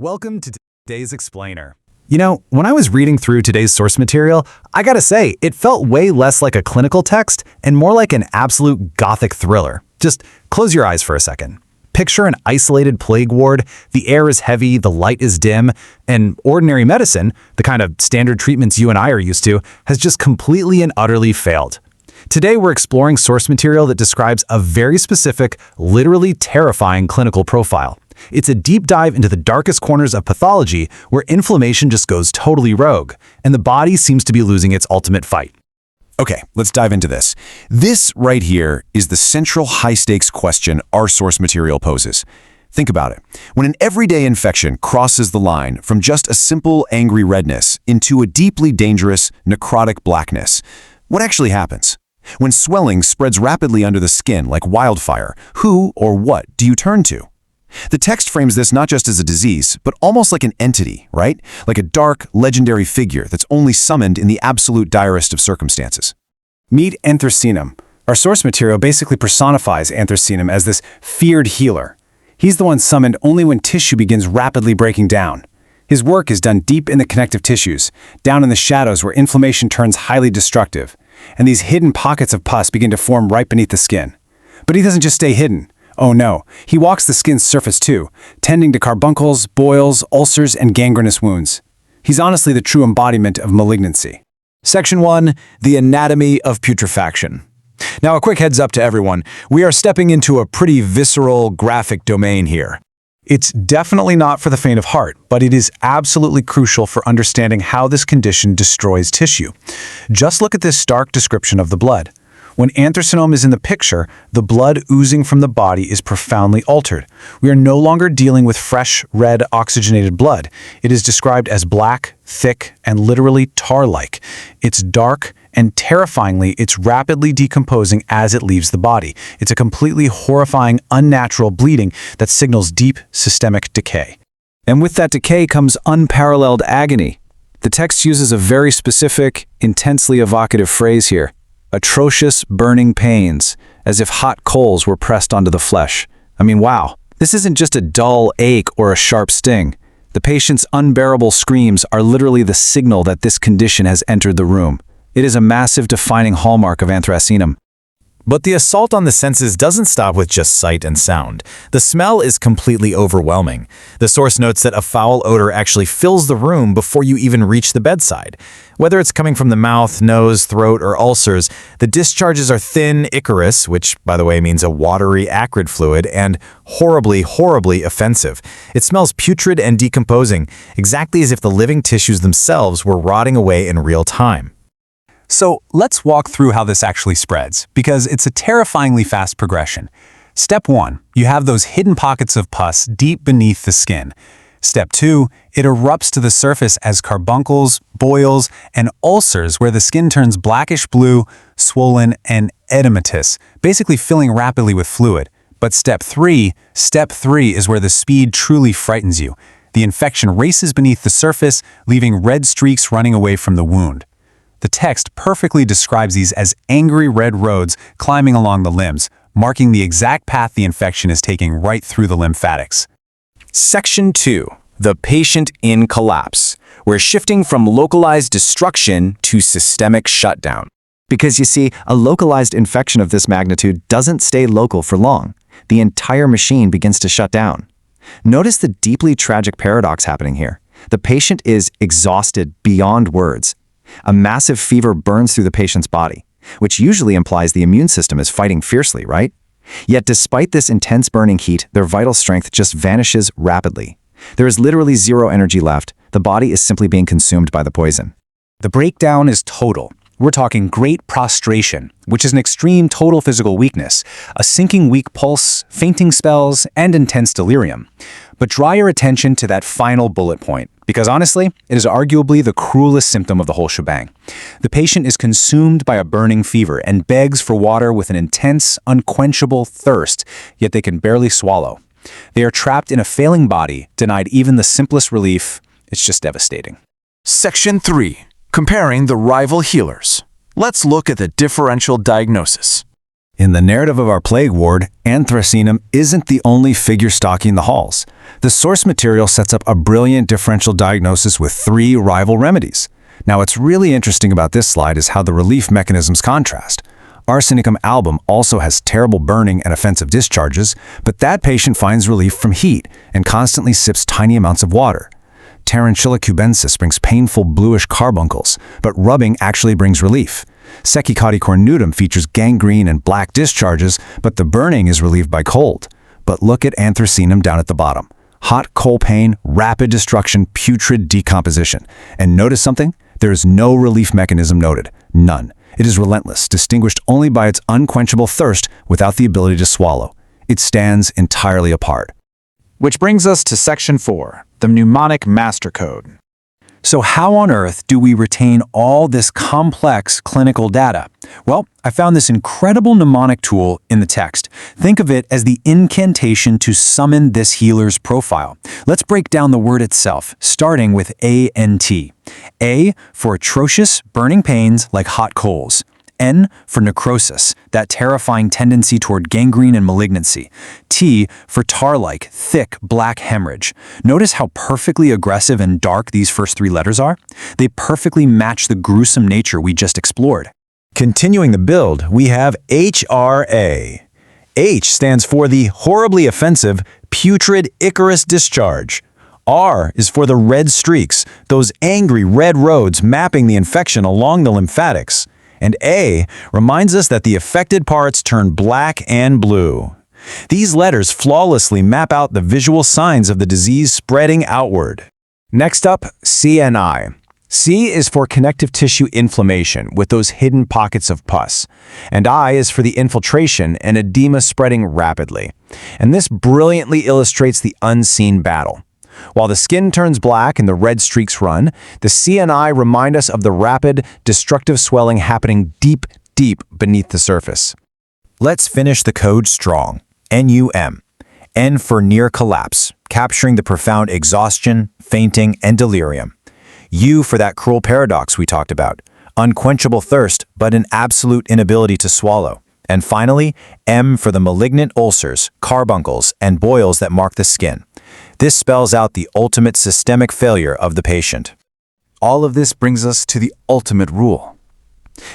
Welcome to today's explainer. You know, when I was reading through today's source material, I gotta say, it felt way less like a clinical text and more like an absolute Gothic thriller. Just close your eyes for a second. Picture an isolated plague ward, the air is heavy, the light is dim, and ordinary medicine, the kind of standard treatments you and I are used to, has just completely and utterly failed. Today we're exploring source material that describes a very specific, literally terrifying clinical profile. It's a deep dive into the darkest corners of pathology where inflammation just goes totally rogue, and the body seems to be losing its ultimate fight. Okay, let's dive into this. This right here is the central high-stakes question our source material poses. Think about it. When an everyday infection crosses the line from just a simple angry redness into a deeply dangerous necrotic blackness, what actually happens? When swelling spreads rapidly under the skin like wildfire, who or what do you turn to? The text frames this not just as a disease, but almost like an entity, right? Like a dark, legendary figure that's only summoned in the absolute direst of circumstances. Meet ANTHRACINUM. Our source material basically personifies ANTHRACINUM as this feared healer. He's the one summoned only when tissue begins rapidly breaking down. His work is done deep in the connective tissues, down in the shadows where inflammation turns highly destructive, and these hidden pockets of pus begin to form right beneath the skin. But he doesn't just stay hidden. Oh no, he walks the skin's surface too, tending to carbuncles, boils, ulcers, and gangrenous wounds. He's honestly the true embodiment of malignancy. Section 1. The Anatomy of Putrefaction. Now a quick heads up to everyone, we are stepping into a pretty visceral, graphic domain here. It's definitely not for the faint of heart, but it is absolutely crucial for understanding how this condition destroys tissue. Just look at this stark description of the blood. When ANTHRACINUM is in the picture, the blood oozing from the body is profoundly altered. We are no longer dealing with fresh, red, oxygenated blood. It is described as black, thick, and literally tar-like. It's dark, and terrifyingly, it's rapidly decomposing as it leaves the body. It's a completely horrifying, unnatural bleeding that signals deep systemic decay. And with that decay comes unparalleled agony. The text uses a very specific, intensely evocative phrase here. Atrocious burning pains, as if hot coals were pressed onto the flesh. I mean, wow. This isn't just a dull ache or a sharp sting. The patient's unbearable screams are literally the signal that this condition has entered the room. It is a massive defining hallmark of ANTHRACINUM. But the assault on the senses doesn't stop with just sight and sound. The smell is completely overwhelming. The source notes that a foul odor actually fills the room before you even reach the bedside. Whether it's coming from the mouth, nose, throat, or ulcers, the discharges are thin ichorous, which, by the way, means a watery, acrid fluid, and horribly, horribly offensive. It smells putrid and decomposing, exactly as if the living tissues themselves were rotting away in real time. So let's walk through how this actually spreads, because it's a terrifyingly fast progression. Step 1, you have those hidden pockets of pus deep beneath the skin. Step 2, it erupts to the surface as carbuncles, boils, and ulcers where the skin turns blackish blue, swollen, and edematous, basically filling rapidly with fluid. But Step 3 is where the speed truly frightens you. The infection races beneath the surface, leaving red streaks running away from the wound. The text perfectly describes these as angry red roads climbing along the limbs, marking the exact path the infection is taking right through the lymphatics. Section 2. The Patient in Collapse. We're shifting from localized destruction to systemic shutdown. Because you see, a localized infection of this magnitude doesn't stay local for long. The entire machine begins to shut down. Notice the deeply tragic paradox happening here. The patient is exhausted beyond words. A massive fever burns through the patient's body, which usually implies the immune system is fighting fiercely, right? Yet despite this intense burning heat, their vital strength just vanishes rapidly. There is literally zero energy left. The body is simply being consumed by the poison. The breakdown is total. We're talking great prostration, which is an extreme total physical weakness, a sinking weak pulse, fainting spells, and intense delirium. But draw your attention to that final bullet point, because honestly, it is arguably the cruelest symptom of the whole shebang. The patient is consumed by a burning fever and begs for water with an intense, unquenchable thirst, yet they can barely swallow. They are trapped in a failing body, denied even the simplest relief. It's just devastating. Section 3. Comparing the rival healers. Let's look at the differential diagnosis. In the narrative of our plague ward, Anthracinum isn't the only figure stalking the halls. The source material sets up a brilliant differential diagnosis with 3 rival remedies. Now, what's really interesting about this slide is how the relief mechanisms contrast. Arsenicum album also has terrible burning and offensive discharges, but that patient finds relief from heat and constantly sips tiny amounts of water. Tarantula cubensis brings painful bluish carbuncles, but rubbing actually brings relief. Secicati cornutum features gangrene and black discharges, but the burning is relieved by cold. But look at Anthracinum down at the bottom. Hot coal pain, rapid destruction, putrid decomposition. And notice something? There is no relief mechanism noted. None. It is relentless, distinguished only by its unquenchable thirst without the ability to swallow. It stands entirely apart. Which brings us to Section 4, the mnemonic master code. So how on earth do we retain all this complex clinical data? Well, I found this incredible mnemonic tool in the text. Think of it as the incantation to summon this healer's profile. Let's break down the word itself, starting with ANT. A for atrocious, burning pains like hot coals. N for necrosis, that terrifying tendency toward gangrene and malignancy. T for tar-like, thick, black hemorrhage. Notice how perfectly aggressive and dark these first 3 letters are? They perfectly match the gruesome nature we just explored. Continuing the build, we have HRA. H stands for the horribly offensive, putrid Icarus discharge. R is for the red streaks, those angry red roads mapping the infection along the lymphatics. And A reminds us that the affected parts turn black and blue. These letters flawlessly map out the visual signs of the disease spreading outward. Next up, CNI. C is for connective tissue inflammation with those hidden pockets of pus. And I is for the infiltration and edema spreading rapidly. And this brilliantly illustrates the unseen battle. While the skin turns black and the red streaks run, the CNI remind us of the rapid, destructive swelling happening deep, deep beneath the surface. Let's finish the code strong. NUM. N for near collapse, capturing the profound exhaustion, fainting, and delirium. U for that cruel paradox we talked about. Unquenchable thirst, but an absolute inability to swallow. And finally, M for the malignant ulcers, carbuncles, and boils that mark the skin. This spells out the ultimate systemic failure of the patient. All of this brings us to the ultimate rule.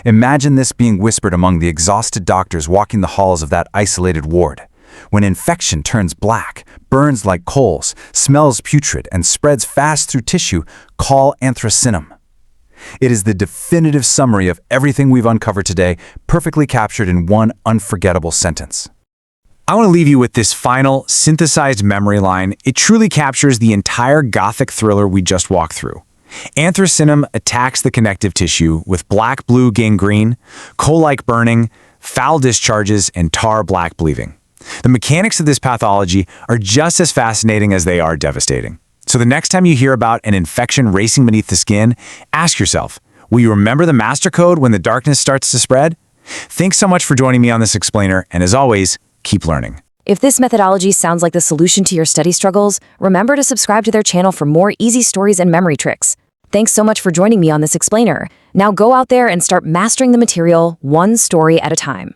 Imagine this being whispered among the exhausted doctors walking the halls of that isolated ward. When infection turns black, burns like coals, smells putrid, and spreads fast through tissue, call Anthracinum. It is the definitive summary of everything we've uncovered today, perfectly captured in one unforgettable sentence. I want to leave you with this final, synthesized memory line. It truly captures the entire Gothic thriller we just walked through. Anthracinum attacks the connective tissue with black-blue gangrene, coal-like burning, foul discharges, and tar-black bleeding. The mechanics of this pathology are just as fascinating as they are devastating. So the next time you hear about an infection racing beneath the skin, ask yourself, will you remember the master code when the darkness starts to spread? Thanks so much for joining me on this explainer, and as always, keep learning. If this methodology sounds like the solution to your study struggles, remember to subscribe to their channel for more easy stories and memory tricks. Thanks so much for joining me on this explainer. Now go out there and start mastering the material one story at a time.